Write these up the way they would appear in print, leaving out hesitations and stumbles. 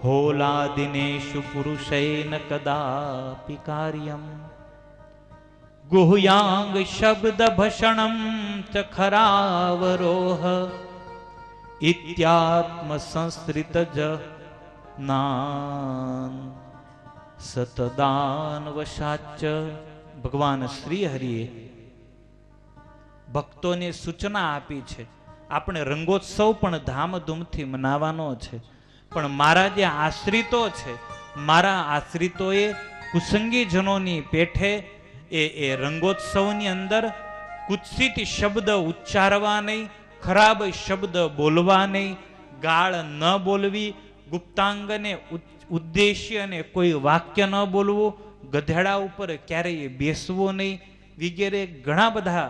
હોલાદિનેષુ પુરુષેન કદાપિ કાર્યમ ગુહ્યાંગ શબ્દ ભષણમ ચ ખરાવરોહ ઇત્યાત્મ સંસ્કૃત જ નાન સતદાન વશાચ. ભગવાન શ્રી હરિએ ભક્તોને સૂચના આપી છે. આપણે રંગોત્સવ પણ ધામધૂમથી મનાવવાનો છે, પણ મારા જે આશ્રિતો છે, મારા આશ્રિતોએ કુસંગીજનોની પેઠે એ રંગોત્સવની અંદર કુત્સિત શબ્દ ઉચ્ચારવા નહીં, ખરાબ શબ્દ બોલવા નહીં, ગાળ ન બોલવી, ગુપ્તાંગને ઉદ્દેશ્ય અને કોઈ વાક્ય ન બોલવું, ગધેડા ઉપર ક્યારેય બેસવું નહીં વગેરે ઘણા બધા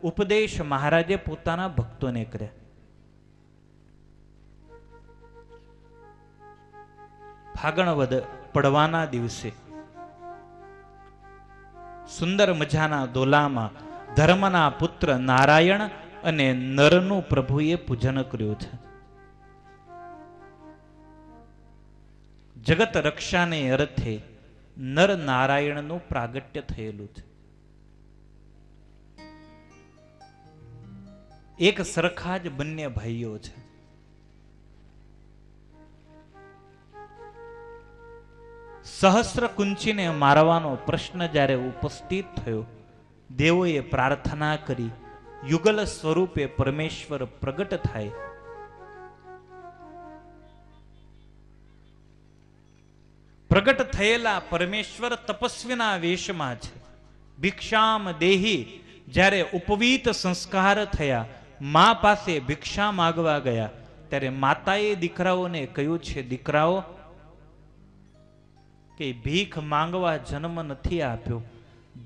ઉપદેશ મહારાજે પોતાના ભક્તોને કર્યા. ફાગણ વદ પડવાના દિવસે સુંદર મજાના દોલામાં ધર્મના પુત્ર નારાયણ અને નરનું પ્રભુએ પૂજન કર્યું છે. જગત રક્ષાને અર્થે નર નારાયણનું પ્રાગટ્ય થયેલું છે. એક સરખા જ બંને ભાઈઓ છે. સહસ્ર કુંચીને મારવાનો પ્રશ્ન જ્યારે ઉપસ્થિત થયો, દેવોએ પ્રાર્થના કરી યુગલ સ્વરૂપે પરમેશ્વર પ્રગટ થાય. પ્રગટ થયેલા પરમેશ્વર તપસ્વીના વેશમાં છે. ભિક્ષામ દેહી જ્યારે ઉપવીત સંસ્કાર થયા, મા પાસે ભિક્ષા માગવા ગયા, ત્યારે માતાએ દીકરાઓને કહ્યું છે, દીકરાઓ કે ભીખ માંગવા જન્મ નથી આપ્યો,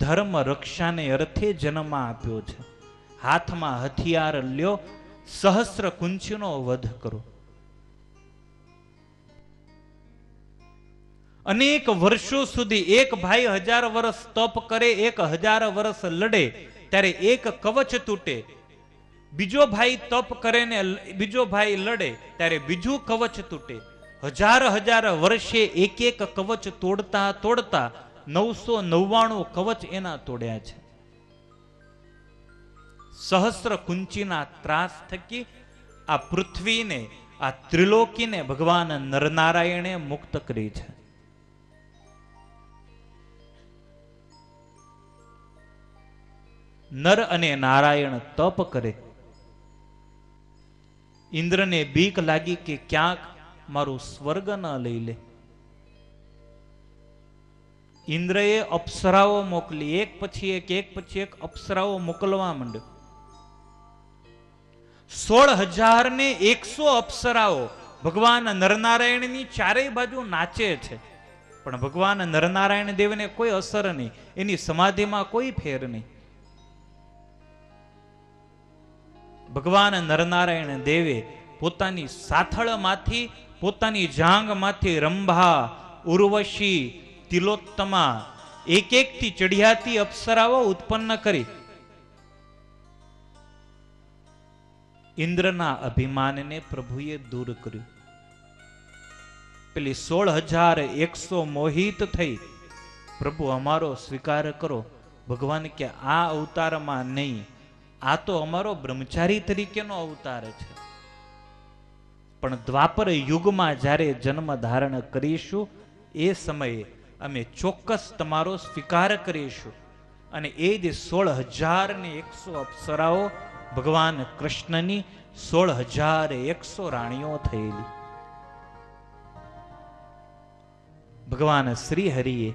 ધર્મ રક્ષાને અર્થે જન્મ આપ્યો છે. હાથમાં હથિયાર લ્યો, સહસ્ર કુંચીનો વધ કરો. અનેક વર્ષો સુધી એક ભાઈ 1000 વર્ષ તપ કરે, 1000 વર્ષ લડે, ત્યારે એક કવચ તૂટે. બીજો ભાઈ તપ કરે ને બીજો ભાઈ લડે ત્યારે બીજું કવચ તૂટે. 1000 વર્ષે એક એક કવચ તોડતા તોડતા 999 કવચ એના તોડ્યા છે. સહસ્ર કુંચીના ત્રાસ થકી આ પૃથ્વીને, આ ત્રિલોકીને ભગવાન નરનારાયણે મુક્ત કરી છે. નર અને નારાયણ તપ કરે. ઇન્દ્રને બીક લાગી કે ક્યાંક મારું સ્વર્ગ ન લઈ લે. ઇન્દ્રએ અપ્સરાઓ મોકલી, એક પછી એક અપ્સરાઓ મોકલવા માંડ્યો. 16,100 અપ્સરાઓ ભગવાન નરનારાયણની ચારેય બાજુ નાચે છે, પણ ભગવાન નરનારાયણ દેવને કોઈ અસર નહીં, એની સમાધિમાં કોઈ ફેર નહીં. ભગવાન નરનારાયણ દેવે પોતાની સાથળમાંથી, પોતાની જાંગમાંથી રંભા, ઉર્વશી, તિલોત્તમા એક થી ચઢિયાતી અપ્સરાઓ ઉત્પન્ન કરી. ઇન્દ્રના અભિમાનને પ્રભુએ દૂર કર્યું. પેલી 16,100 મોહિત થઈ, પ્રભુ અમારો સ્વીકાર કરો. ભગવાન કે આ અવતારમાં નહીં, આ તો અમારો બ્રહ્મચારી તરીકેનો અવતાર છે, પણ દ્વાપર યુગમાં જ્યારે જન્મ ધારણ કરીશું એ સમયે અમે ચોક્કસ તમારો સ્વીકાર કરીશું. અને એ જ 16,100 અપ્સરાઓ ભગવાન કૃષ્ણની 16,100 રાણીઓ થયેલી. ભગવાન શ્રી હરિએ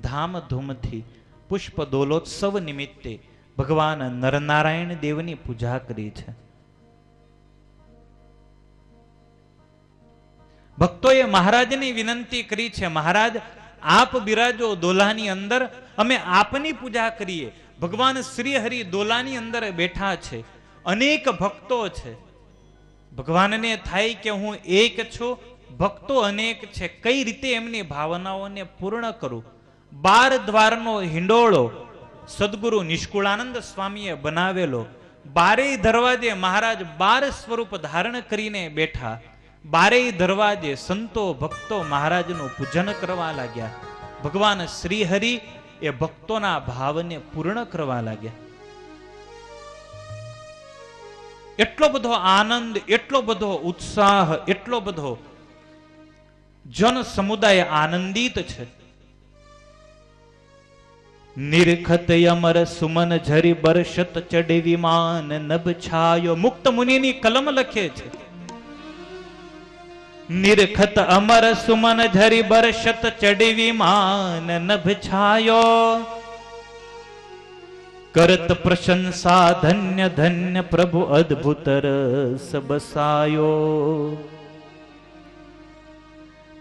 ધામધૂમથી પુષ્પ દોલોત્સવ નિમિત્તે ભગવાન નરનારાયણ દેવની પૂજા કરી છે. ભક્તોએ મહારાજની વિનંતી કરી છે, મહારાજ આપ બિરાજો દોલાની અંદર, અમે આપની પૂજા કરીએ. ભગવાન શ્રી હરિ દોલાની અંદર બેઠા છે, અનેક ભક્તો છે. ભગવાનને થાય કે હું એક છું, ભક્તો અનેક છે, કઈ રીતે એમની ભાવનાઓને પૂર્ણ કરું. 12 દ્વારનો હિંડોળો સદગુરુ નિષ્કુળાનંદ સ્વામીએ બનાવેલો. 12 દરવાજે મહારાજ 12 સ્વરૂપ ધારણ કરીને બેઠા. બારેય દરવાજે સંતો ભક્તો મહારાજનું પૂજન કરવા લાગ્યા. ભગવાન શ્રી હરિ એ ભક્તોના ભાવને પૂર્ણ કરવા લાગ્યા. એટલો બધો આનંદ, એટલો બધો ઉત્સાહ, એટલો બધો જન સમુદાય આનંદિત છે. નિરખત અમર સુમન ઝરી બરસત ચડે વિમાન નભ છાયો. મુક્ત મુનિની કલમ લખે છે, નિરખત અમર સુમન ઝરી બરસત ચડે વિમાન નભ છાયો. કરત પ્રશંસા ધન્ય ધન્ય પ્રભુ અદ્ભુત રસ બસાયો.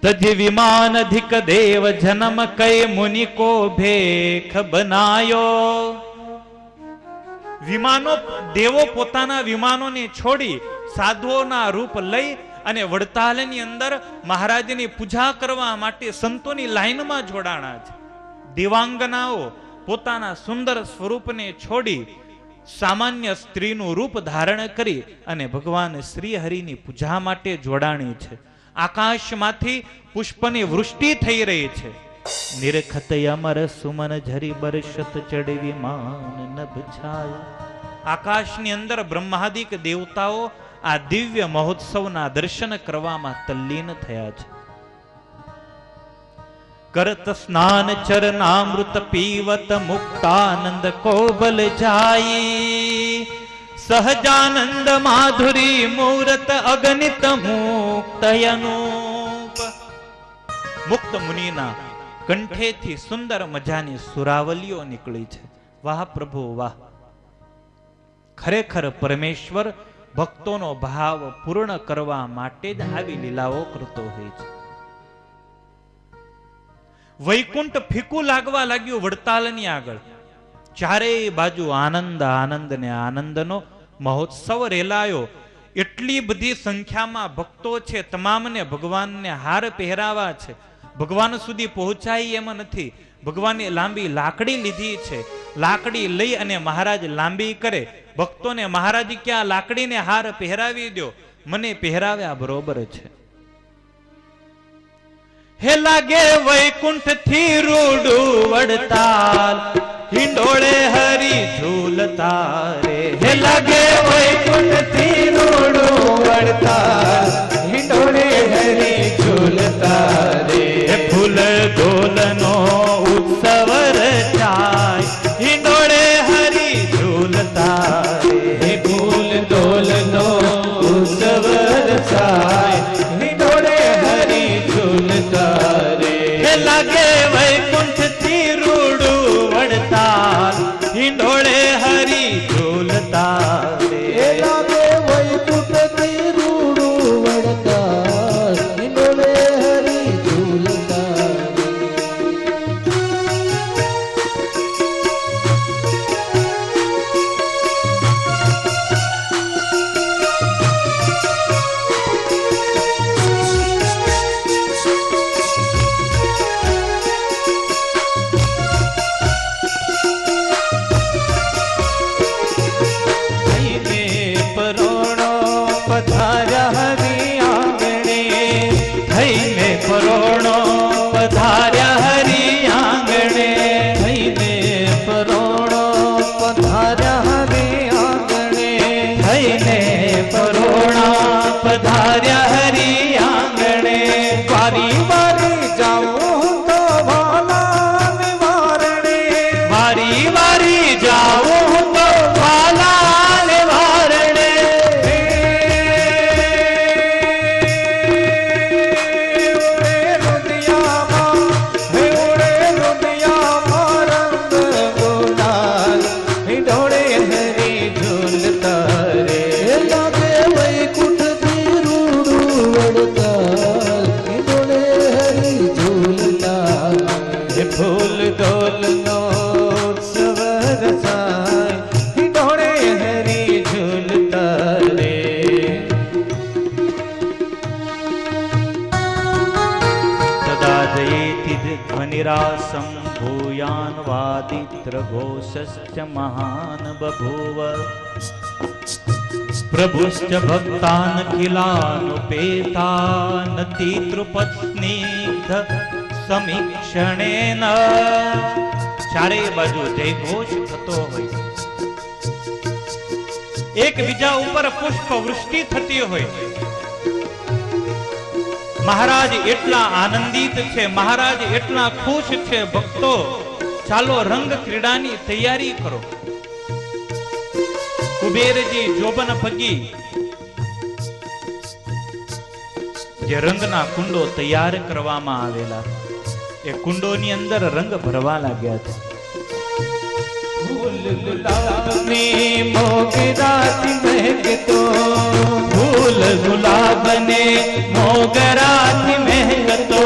તજ વિમાન અધિક દેવ જન્મ કઈ મુનિ કો ભેખ બનાયો. વિમાનો, દેવો પોતાના વિમાનોને છોડી સાધુઓના રૂપ લઈ અને વડતાલની અંદર મહારાજની પૂજા કરવા માટે સંતોની લાઈનમાં જોડાણા છે. દેવાંગનાઓ પોતાના સુંદર સ્વરૂપને છોડી સામાન્ય સ્ત્રીનું રૂપ ધારણ કરી અને ભગવાન શ્રી હરિની પૂજા માટે જોડાણી છે. આકાશમાંથી પુષ્પની વૃષ્ટિ થઈ રહી છે. નિરખત અમર સુમન ઝરી બરસત ચડે વિમાન નભ છાયો. આકાશની અંદર બ્રહ્માદિક દેવતાઓ આ દિવ્ય મહોત્સવના દર્શન કરવામાં તલ્લીન થયા છે. કરત સ્નાન ચરનામૃત પીવત મુક્તાનંદ કોબલ જાય. સહજાનંદ માધુરી મૂરત અગણિત મુક્ત અનુપ. મુક્ત મુનિના કંઠેથી સુંદર મજાની સુરાવલીઓ નીકળી છે. વાહ પ્રભુ વાહ! ખરેખર પરમેશ્વર ભક્તોનો ભાવ પૂર્ણ કરવા માટે જ આવી લીલાઓ કરતો હોય છે. વૈકુંઠ ફીકું લાગવા લાગ્યું વડતાલની આગળ. ચારેય બાજુ આનંદ આનંદ ને આનંદનો મહોત્સવ રેલાયો. એટલી બધી સંખ્યામાં ભક્તો છે. તમામને ભગવાનને હાર પહેરાવા છે. ભગવાન સુધી પહોંચાય એમ નથી. ભગવાને લાંબી લાકડી લીધી છે. લાકડી લઈ અને મહારાજ લાંબી કરે. ભક્તોને મહારાજ ક્યાં લાકડીને હાર પહેરાવી દો, મને પહેરાવ્યા બરોબર છે. હે લાગે વૈકુંઠ થી રૂડું વડતાલ, હિંડોળે હરી ઝૂલતા રે. હે લાગે વૈકુંઠ થી રૂડું વડતાલ, હિંડોળે હરી ઝૂલતા રે. ફૂલ ડોલનો ઉત્સવ રચાય, હિંડોળે હરી ઝૂલતા રે. ફૂલ ડોલનો ઉત્સવ રચાય, હિંડોળે હરી ઝૂલતા રે. હે લાગે વૈકુંઠ થી રૂડું વડતાલ, હિંડોળે હરી ઝૂલતા રે. હે લાગે વૈકુંઠ થી રૂડું વડતાલ, હિંડોળે હરી ઝૂલતા રે. પરોણો પધાર્યા હરી આંગણે. થઈને પરોણો પધાર્યા હરી આંગણે. થઈને પરોણા પધાર્યા હરી આંગણે. વારી વારી જાઉં તો વાલા નિવારણે. વારી વારી જાઉં તો વાલા ને વારણે. ફૂલ ડોલનો ઉત્સવ રચાય, હિંડોળે હરી ઝૂલતા રે. સદા જયેતિ ધ્વનિરાસં ભૂયાન વાદિત્ર ઘોષશ્ચ મહાન બભૂવ. પ્રભુશ્ચ ભક્તાન કિલાનુપેતાનતિ તૃપત્સ્નિગ્ધ સમીક્ષણેન. ચારે બાજુ જય ઘોષ થતો હોય, એકબીજા ઉપર પુષ્પ વૃષ્ટિ થતી હોય. મહારાજ એટલા આનંદિત છે, મહારાજ એટલા ખુશ છે. ભક્તો ચાલો રંગ ક્રીડાની તૈયારી કરો. કુબેરજી જોબન પગી જે રંગના કુંડો તૈયાર કરવામાં આવેલા, એ કુંડોની અંદર રંગ ભરવા લાગ્યા છે. फूल गुलाब में मोगराती महकतो, ફૂલ ગુલાબ ને મોગરાથી મહેકતો,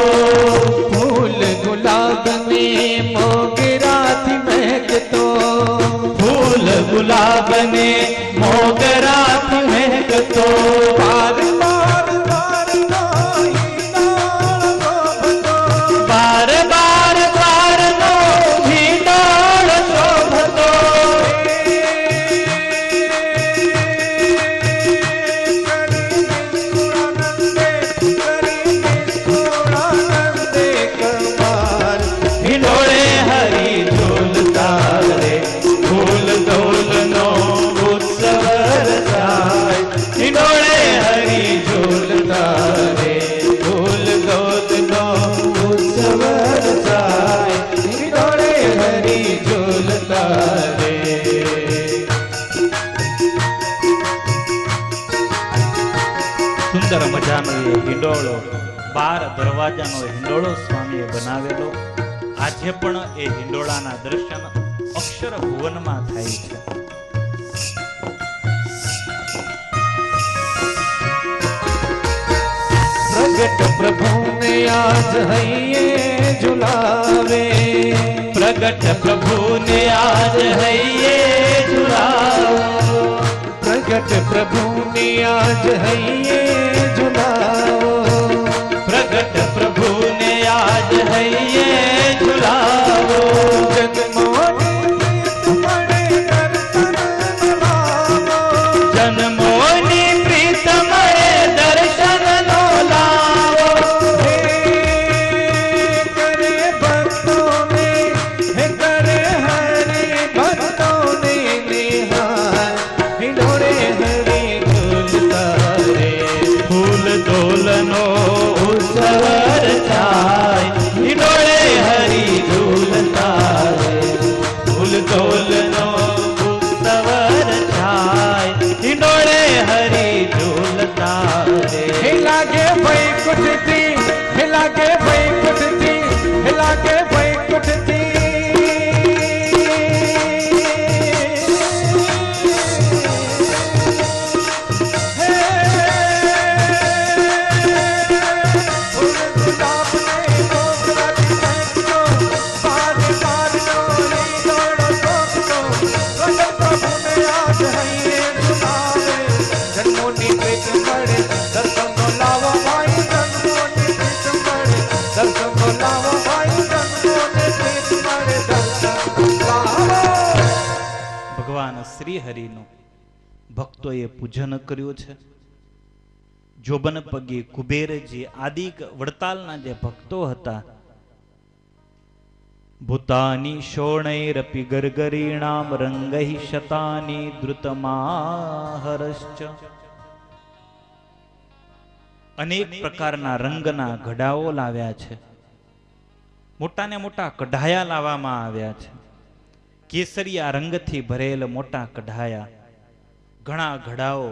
फूल गुलाब में मोगराती महकतो, ફૂલ ગુલાબ ને મોગરાથી મહેકતો. बार बार बार नाई બાર બાર બાર નો હિંડોળ શોભતો, હિંડોળે હરી ઝૂલતા રે, ફૂલ ડોલનો ઉત્સવ રચાય. હિંડોળે હરી ઝૂલતા રે, फूल गोदनो उत्सव रचाय, हिंडोळे हरी झूलता रे. સુંદર મજાનો એ હિંડોળો, 12 દરવાજાનો હિંડોળો સ્વામીએ બનાવેલો. આજે પણ એ હિંડોળાના દર્શન અક્ષર ભુવનમાં થાય છે. प्रगट प्रभु ने आज हैये झुलावे, પ્રગટ પ્રભુને આજ હૈયે ઝુલાવો, प्रगट प्रभु ने आज हैये झुलावो, પ્રગટ પ્રભુને આજ હૈયે ઝુલાવો. जन्मोनी प्रीत मणे दर्शन नो लावो, જન્મોની પ્રીત મળે દર્શન નો લાવો. करे भक्तों में हे करे हरि भक्तों ने निहार, हिंडोळे हरि झूलता रे. ફૂલ ડોલનો ઉત્સવ રચાય, હિંડોળે હરી ઝૂલતા રે. ફૂલ ડોલનો ઉત્સવ રચાય, હિંડોળે હરી ઝૂલતા રે. हे लागे वैकुंठ थी, हे लागे वैकुंठ थी, हे लागे वैकुंठ थी. जन्मोनी प्रीत मणे दर्शन नो लावो भाई, जन्मोनी प्रीत मणे दर्शन नो लावो भाई, जन्मोनी प्रीत मणे दर्शन लावो. ભગવાન શ્રી હરિનું ભક્તોએ પૂજન કર્યું છે. જોબન પગી કુબેરજી આદિ વડતાલના જે ભક્તો હતા, ભૂતાની શોણૈરપી ગરગરીણામ રંગૈ શતાની દ્રુતમાહરશ્ચ. અનેક પ્રકારના રંગના ઘડાઓ લાવ્યા છે, મોટા ને મોટા કઢાયા લાવવામાં આવ્યા છે. કેસરિયા રંગથી ભરેલ મોટા કઢાયા, ઘણા ઘડાઓ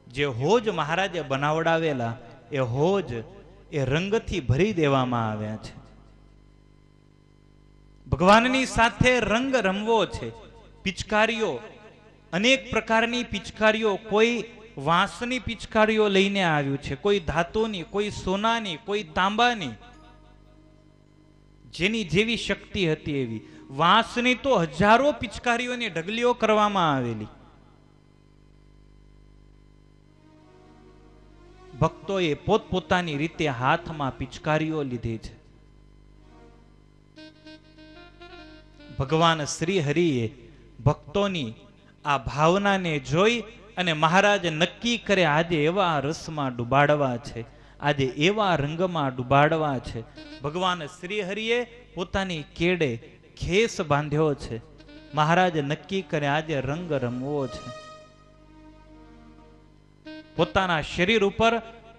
જે હોજ મહારાજે બનાવડાવેલા, એ હોજ એ રંગથી ભરી દેવામાં આવ્યા છે. ભગવાનની સાથે રંગ રમવો છે. પિચકારીઓ, અનેક પ્રકારની પિચકારીઓ, કોઈ વાંસની પિચકારીઓ લઈને આવ્યું છે, કોઈ ધાતુની, કોઈ સોનાની, કોઈ તાંબાની, જેની જેવી શક્તિ હતી એવી. વાંસની તો હજારો પિચકારીઓની ઢગલીઓ કરવામાં આવેલી. ભક્તોએ પોતપોતાની રીતે હાથમાં પિચકારીઓ લીધી છે. ભગવાન શ્રી હરિએ ભક્તોની આ ભાવનાને જોઈ અને મહારાજ નક્કી કરે આજે એવા રસમાં ડુબાડવા છે, આજે એવા રંગમાં ડુબાડવા છે. ભગવાન શ્રી હરિએ પોતાની કેડે ખેસ બાંધ્યો છે. મહારાજ નક્કી કરે આજે રંગ રમવો છે. પોતાના શરીર ઉપર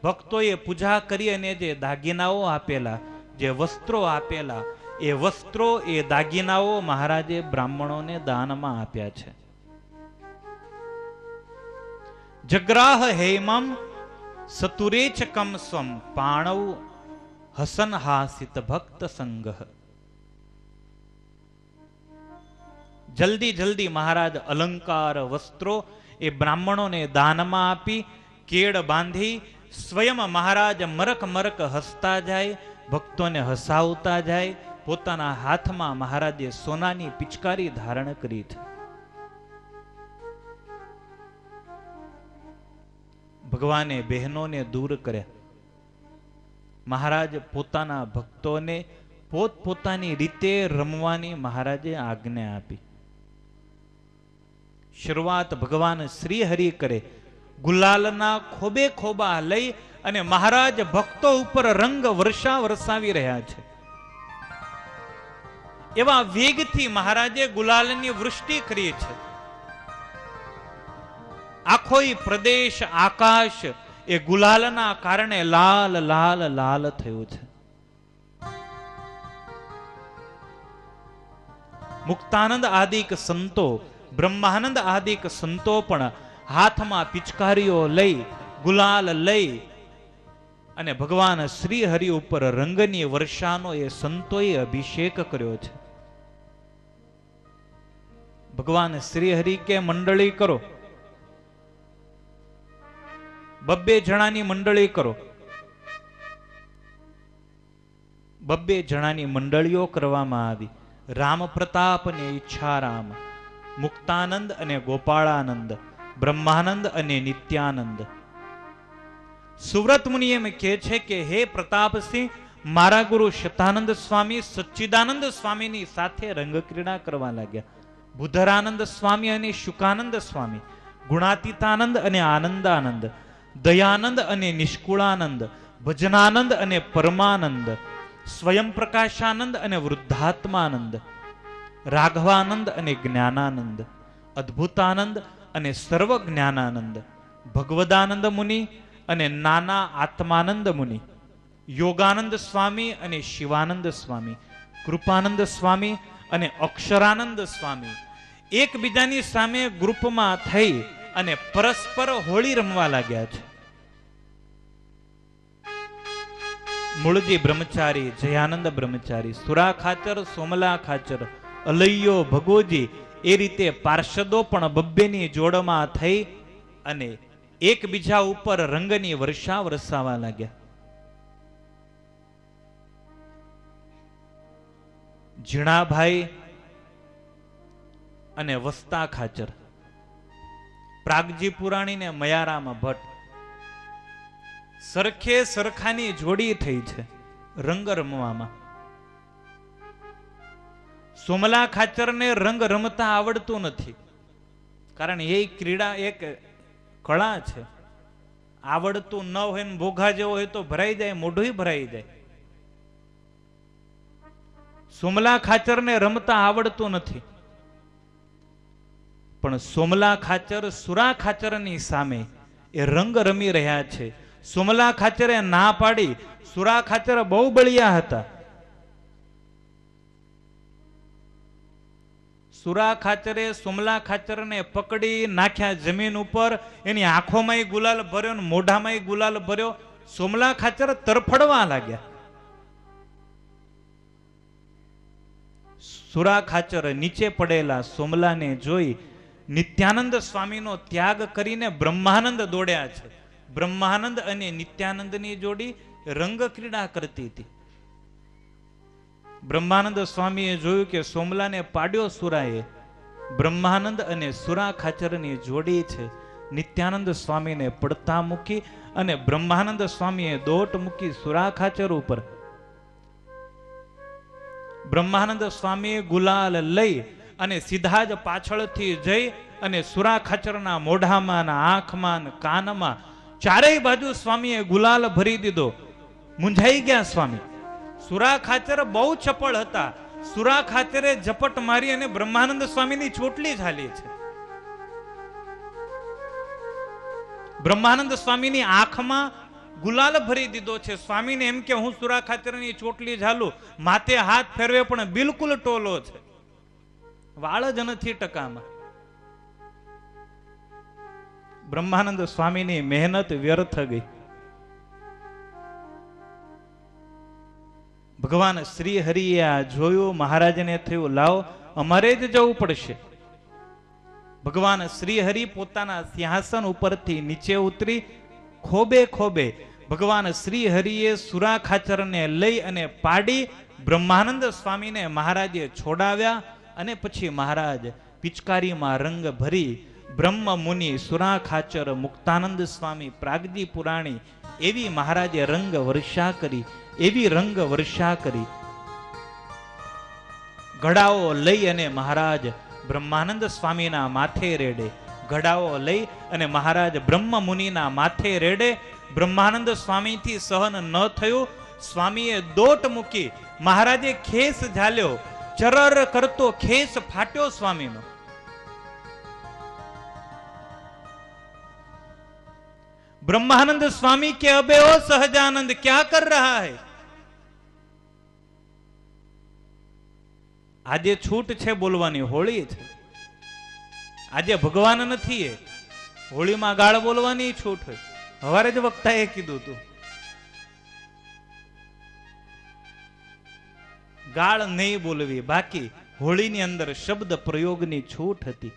ભક્તોએ પૂજા કરી અને જે દાગીનાઓ આપેલા, જે વસ્ત્રો આપેલા, એ વસ્ત્રો, એ દાગીનાઓ મહારાજે બ્રાહ્મણોને દાનમાં આપ્યા છે. જગ્રાહ હેમમ સતુરેચ કમ સ્વમ પાણવ હસન હાસિત ભક્ત સંગહ. જલ્દી જલ્દી મહારાજ અલંકાર વસ્ત્રો એ બ્રાહ્મણોને દાનમાં આપી, કેડ બાંધી સ્વયં મહારાજ મરક મરક હસતા જાય, ભક્તોને હસાવતા જાય. પોતાના હાથમાં મહારાજે સોનાની પિચકારી ધારણ કરી છે. ભગવાને બહેનોને દૂર કર્યા. મહારાજ પોતાના ભક્તોને પોતપોતાની રીતે રમવાની મહારાજે આજ્ઞા આપી. શરૂઆત ભગવાન શ્રી હરિ કરે. ગુલાલના ખોબે ખોબા લઈ અને મહારાજ ભક્તો ઉપર રંગ વર્ષા વરસાવી રહ્યા છે. એવા વેગથી મહારાજે ગુલાલની વૃષ્ટિ કરી છે. આખો પ્રદેશ, આકાશ એ ગુલાલના કારણે લાલ લાલ લાલ થયું છે. મુક્તાનંદ આદિક સંતો, બ્રહ્માનંદ આદિક સંતો પણ હાથમાં પિચકારીઓ લઈ, ગુલાલ લઈ અને ભગવાન શ્રી હરિ ઉપર રંગની વર્ષાનો એ સંતોએ અભિષેક કર્યો છે. ભગવાન શ્રી હરિ કે મંડળી કરો, 2 જણાની મંડળી કરો. 2 જણાની મંડળીઓ કરવામાં આવી. રામ પ્રતાપ ને ઈચ્છારામ, મુક્તાનંદ અને ગોપાળાનંદ, બ્રહ્માનંદ અને નિત્યાનંદ. સુવ્રત મુનિ એમ કહે છે કે હે પ્રતાપસિંહ, મારા ગુરુ શતાનંદ સ્વામી સચ્ચિદાનંદ સ્વામીની સાથે રંગક્રીડા કરવા લાગ્યા. બુધરાનંદ સ્વામી અને શુકાનંદ સ્વામી, ગુણાતીતાનંદ અને આનંદાનંદ, દયાનંદ અને નિષ્કુળાનંદ, ભજનાનંદ અને પરમાનંદ, સ્વયં પ્રકાશાનંદ અને વૃદ્ધાત્માનંદ, રાઘવાનંદ અને જ્ઞાનાનંદ, અદ્ભુતાનંદ અને સર્વ જ્ઞાનાનંદ, ભગવદાનંદ મુનિ અને નાના આત્માનંદ મુનિ, યોગાનંદ સ્વામી અને શિવાનંદ સ્વામી, કૃપાનંદ સ્વામી અને અક્ષરાનંદ સ્વામી એકબીજાની સામે ગ્રુપમાં થઈ અને પરસ્પર હોળી રમવા લાગ્યા છે. મૂળજી બ્રહ્મચારી, જયાનંદ બ્રહ્મચારી, સુરા ખાચર, સોમલા ખાચર, અલૈયો, ભગોજી, એ રીતે પાર્ષદો પણ 2ની જોડમાં થઈ અને એકબીજા ઉપર રંગની વર્ષા વરસાવા લાગ્યા. ઝીણાભાઈ અને વસ્તા ખાચર, પ્રાગજી પુરાણી ને મયારામ ભટ્ટ સરખે સરખાની જોડી થઈ છે રંગ રમવામાં. સોમલા ખાચરને રંગ રમતા આવડતું નથી, કારણ એ ક્રીડા એક કળા છે. આવડતું ન હોય ને ભોગા જેવો હોય તો ભરાઈ જાય, મોઢું ભરાઈ જાય. સોમલા ખાચરને રમતા આવડતું નથી, પણ સોમલા ખાચર સુરા ખાચરની સામે એ રંગ રમી રહ્યા છે. સોમલા ખાચરે ના પાડી. સુરા ખાચર બહુ બળિયા હતા. સુરા ખાચરે સોમલા ખાચરને પકડી નાખ્યા જમીન ઉપર. એની આંખોમાં ગુલાલ ભર્યો ને મોઢામાં ગુલાલ ભર્યો. સોમલા ખાચર તરફડવા લાગ્યા. સુરા ખાચર નીચે પડેલા સોમલાને જોઈ નિત્યાનંદ સ્વામીનો ત્યાગ કરીને બ્રહ્માનંદ દોડ્યા છે. બ્રહ્માનંદ અને નિત્યાનંદની જોડી રંગ ક્રીડા કરતી હતી. બ્રહ્માનંદ સ્વામીએ જોયું કે સોમલાને પાડ્યો સુરાએ. બ્રહ્માનંદ અને સુરા ખાચરની જોડી છે. નિત્યાનંદ સ્વામીને પડતા મૂકી અને બ્રહ્માનંદ સ્વામીએ દોટ મૂકી સુરા ખાચર ઉપર. બ્રહ્માનંદ સ્વામીએ ગુલાલ લઈ અને સીધા જ પાછળથી જઈ અને સુરા ખાચરના મોઢામાં, આંખમાં, કાનમાં ચારેય બાજુ સ્વામીએ ગુલાલ ભરી દીધો. મૂંઝાઈ ગયા સ્વામી. સુરા ખાચર બહુ ચપળ હતા. સુરા ખાચરે ઝપટ મારી અને બ્રહ્માનંદ સ્વામીની ચોટલી ઝાલી છે. બ્રહ્માનંદ સ્વામીની આંખમાં ગુલાલ ભરી દીધો છે. સ્વામીને એમ કે હું સુરા ખાચરની ચોટલી ઝાલું, માથે હાથ ફેરવે પણ બિલકુલ ટોલો છે, વાળ જ નથી ટકામાં. બ્રહ્માનંદ સ્વામીની મહેનત વ્યર્થ ગઈ. ભગવાન શ્રી હરિએ આ જોયું. મહારાજને થયું લાવ અમારે જ જવું પડશે. ભગવાન શ્રી હરિ પોતાના સિંહાસન ઉપરથી નીચે ઉતરી ખોબે ખોબે ભગવાન શ્રી હરિએ સુરા ખાચરને લઈ અને પાડી બ્રહ્માનંદ સ્વામીને મહારાજે છોડાવ્યા. અને પછી મહારાજ પિચકારીમાં રંગ ભરી બ્રહ્મ મુનિ, સુરા ખાચર, મુક્તાનંદ સ્વામી, પ્રાગજી પુરાણી એવી મહારાજે રંગ વર્ષા કરી, એવી રંગ વર્ષા કરી. ઘડાઓ લઈ અને મહારાજ બ્રહ્માનંદ સ્વામીના માથે રેડે. ઘડાઓ લઈ અને મહારાજ બ્રહ્મ મુનિના માથે રેડે. બ્રહ્માનંદ સ્વામીથી સહન ન થયું. સ્વામીએ દોટ મૂકી. મહારાજે ખેસ ઝાલ્યો. ચરર કરતો ખેસ ફાટ્યો સ્વામીનો. ब्रह्मानंद स्वामी के अबे ओ सहजानंद क्या कर रहा है? આજે છૂટ છે બોલવાની, હોળી છે. આજે ભગવાન નથી, એ હોળીમાં ગાળ બોલવાની છૂટ હોય. હવારે જ વક્તાએ કીધું તું ગાળ નહીં બોલવી, બાકી હોળીની અંદર શબ્દ પ્રયોગની છૂટ હતી.